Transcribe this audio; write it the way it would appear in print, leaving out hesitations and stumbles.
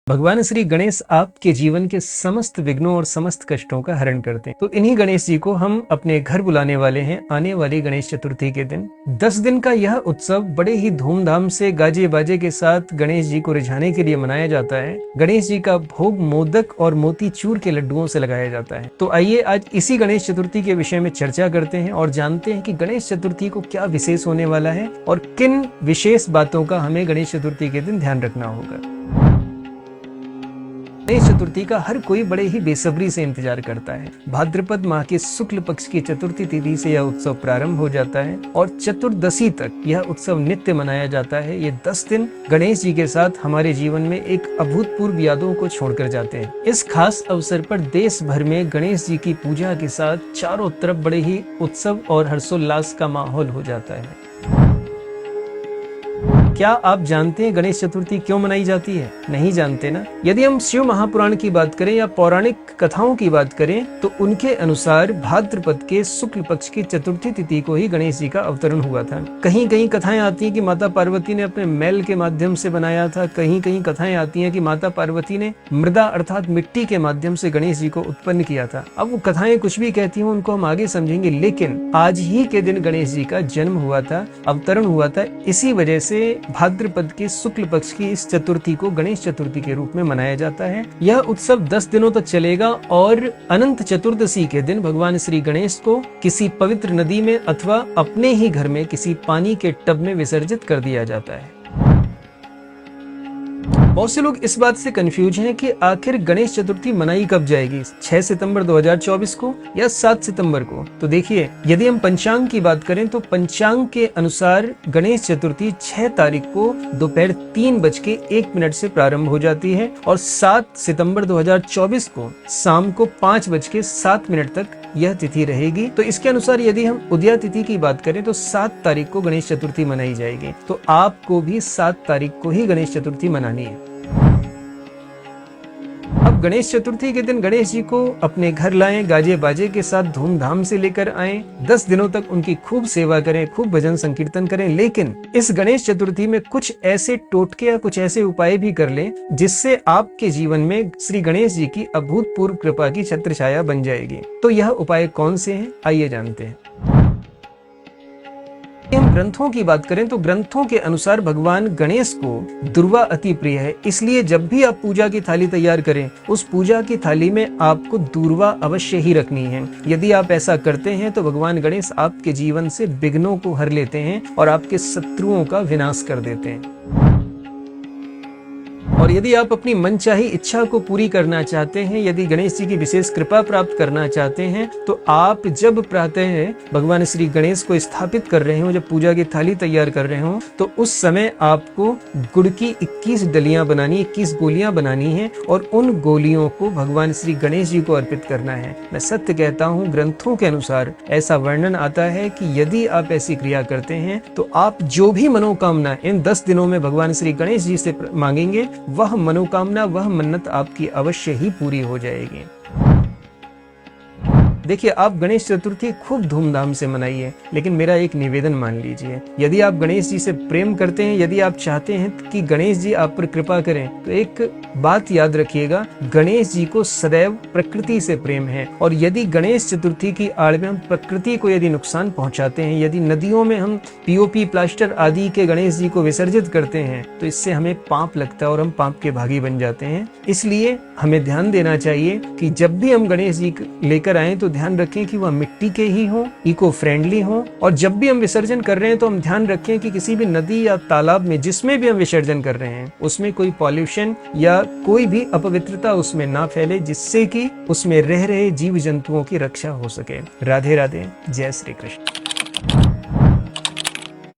भगवान श्री गणेश आपके जीवन के समस्त विघ्नों और समस्त कष्टों का हरण करते हैं। तो इन्हीं गणेश जी को हम अपने घर बुलाने वाले हैं आने वाली गणेश चतुर्थी के दिन। 10 दिन का यह उत्सव बड़े ही धूमधाम से गाजे बाजे के साथ गणेश जी को रिझाने के लिए मनाया जाता है। गणेश जी का भोग मोदक और मोतीचूर के लड्डुओं से लगाया जाता है। तो आइए आज इसी गणेश चतुर्थी के विषय में चर्चा करते हैं और जानते हैं कि गणेश चतुर्थी को क्या विशेष होने वाला है और किन विशेष बातों का हमें गणेश चतुर्थी के दिन ध्यान रखना होगा। गणेश चतुर्थी का हर कोई बड़े ही बेसब्री से इंतजार करता है। भाद्रपद माह के शुक्ल पक्ष की चतुर्थी तिथि से यह उत्सव प्रारंभ हो जाता है और चतुर्दशी तक यह उत्सव नित्य मनाया जाता है। ये 10 दिन गणेश जी के साथ हमारे जीवन में एक अभूतपूर्व यादों को छोड़कर जाते हैं। इस खास अवसर पर देश भर में गणेश जी की पूजा के साथ चारों तरफ बड़े ही उत्सव और हर्षोल्लास का माहौल हो जाता है। क्या आप जानते हैं गणेश चतुर्थी क्यों मनाई जाती है? नहीं जानते ना? यदि हम शिव महापुराण की बात करें या पौराणिक कथाओं की बात करें तो उनके अनुसार भाद्रपद के शुक्ल पक्ष की चतुर्थी तिथि को ही गणेश जी का अवतरण हुआ था। कहीं कहीं कथाएं आती हैं कि माता पार्वती ने अपने मैल के माध्यम से बनाया था। कहीं कहीं कथाएं आती हैं कि माता पार्वती ने मृदा अर्थात मिट्टी के माध्यम से गणेश जी को उत्पन्न किया था। अब वो कथाएं कुछ भी कहती हैं उनको हम आगे समझेंगे, लेकिन आज ही के दिन गणेश जी का जन्म हुआ था, अवतरण हुआ था। इसी वजह से भाद्रपद के शुक्ल पक्ष की इस चतुर्थी को गणेश चतुर्थी के रूप में मनाया जाता है। यह उत्सव 10 दिनों तक चलेगा और अनंत चतुर्दशी के दिन भगवान श्री गणेश को किसी पवित्र नदी में अथवा अपने ही घर में किसी पानी के टब में विसर्जित कर दिया जाता है। बहुत से लोग इस बात से कंफ्यूज हैं कि आखिर गणेश चतुर्थी मनाई कब जाएगी, 6 सितंबर 2024 को या 7 सितंबर को। तो देखिए, यदि हम पंचांग की बात करें तो पंचांग के अनुसार गणेश चतुर्थी 6 तारीख को दोपहर 3:01 से प्रारंभ हो जाती है और 7 सितंबर 2024 को शाम को 5:07 तक यह तिथि रहेगी। तो इसके अनुसार यदि हम उदया तिथि की बात करें तो 7 तारीख को गणेश चतुर्थी मनाई जाएगी। तो आपको भी 7 तारीख को ही गणेश चतुर्थी मनानी है। अब गणेश चतुर्थी के दिन गणेश जी को अपने घर लाएं, गाजे बाजे के साथ धूमधाम से लेकर आएं। 10 दिनों तक उनकी खूब सेवा करें, खूब भजन संकीर्तन करें। लेकिन इस गणेश चतुर्थी में कुछ ऐसे टोटके या कुछ ऐसे उपाय भी कर लें जिससे आपके जीवन में श्री गणेश जी की अभूतपूर्व कृपा की छत्र छाया बन जाएगी। तो यह उपाय कौन से हैं, आइए जानते हैं। हम ग्रंथों की बात करें तो ग्रंथों के अनुसार भगवान गणेश को दुर्वा अति प्रिय है। इसलिए जब भी आप पूजा की थाली तैयार करें, उस पूजा की थाली में आपको दूर्वा अवश्य ही रखनी है। यदि आप ऐसा करते हैं तो भगवान गणेश आपके जीवन से विघ्नों को हर लेते हैं और आपके शत्रुओं का विनाश कर देते हैं। और यदि आप अपनी मनचाही इच्छा को पूरी करना चाहते हैं, यदि गणेश जी की विशेष कृपा प्राप्त करना चाहते हैं, तो आप जब प्रातः भगवान श्री गणेश को स्थापित कर रहे हो, जब पूजा की थाली तैयार कर रहे हो, तो उस समय आपको गुड़ की 21 डलियां बनानी, 21 गोलियां बनानी है और उन गोलियों को भगवान श्री गणेश जी को अर्पित करना है। मैं सत्य कहता हूँ, ग्रंथों के अनुसार ऐसा वर्णन आता है कि यदि आप ऐसी क्रिया करते हैं तो आप जो भी मनोकामना इन 10 दिनों में भगवान श्री गणेश जी से मांगेंगे, वह मनोकामना, वह मन्नत आपकी अवश्य ही पूरी हो जाएगी। देखिए, आप गणेश चतुर्थी खूब धूमधाम से मनाइए, लेकिन मेरा एक निवेदन मान लीजिए। यदि आप गणेश जी से प्रेम करते हैं, यदि आप चाहते हैं कि गणेश जी आप पर कृपा करें, तो एक बात याद रखिएगा, गणेश जी को सदैव प्रकृति से प्रेम है। और यदि गणेश चतुर्थी की आड़ में हम प्रकृति को यदि नुकसान पहुंचाते हैं, यदि नदियों में हम पीओपी प्लास्टर आदि के गणेश जी को विसर्जित करते हैं, तो इससे हमें पाप लगता है और हम पाप के भागी बन जाते हैं। इसलिए हमें ध्यान देना चाहिए कि जब भी हम गणेश जी लेकर आए तो ध्यान रखें कि वह मिट्टी के ही हों, इको फ्रेंडली हों। और जब भी हम विसर्जन कर रहे हैं तो हम ध्यान रखें कि किसी भी नदी या तालाब में, जिसमें भी हम विसर्जन कर रहे हैं, उसमें कोई पॉल्यूशन या कोई भी अपवित्रता उसमें ना फैले, जिससे कि उसमें रह रहे जीव जंतुओं की रक्षा हो सके। राधे राधे, जय श्री कृष्ण।